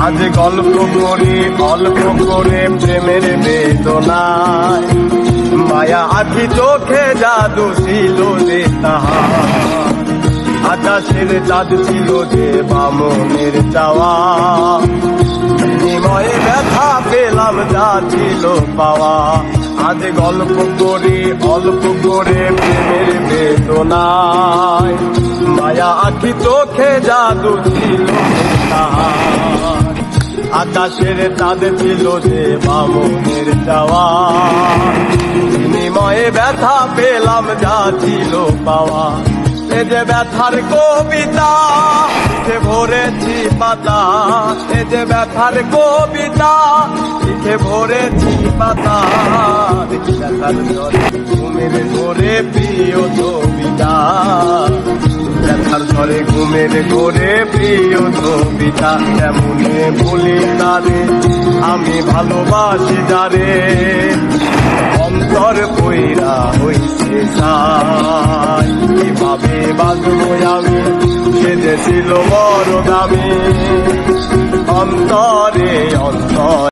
আজ গল্প করি অল্প করে প্রেমের বেদনায়, মায়া আখি চোখে জাদু ছিল যে তাহার, আকাশের চাঁদ ছিল যে বামনের চাওয়া, বিনিময়ে ব্যথা পেলাম যা ছিল পাওয়া। আজ গল্প করি অল্প করে প্রেমের বেদনায়, মায়া আখি চোখে জাদু ছিল তাহার, আকাশের চাঁদ ছিল যে বামনের চাওয়া, বিনিময়ে ব্যথা পেলাম যা ছিল পাওয়া। এ যে ব্যথার কবিতা লিখে ভরেছি পাতা, এ যে ব্যথার কবিতা লিখে ভরেছি পাতা, ব্যথার ঝরে ঘুমের ঘোরে প্রিয় ছবিটা, ব্যথার ঝরে ঘুমের ঘোরে প্রিয় ছবিটা, কেমনে বলি তারে আমি ভালোবাসি যারে, অন্তর কইরা হইছে ছাই, কিভাবে বাঁচবো আমি সে যে ছিল বড় দামি, অন্তরে অন্তর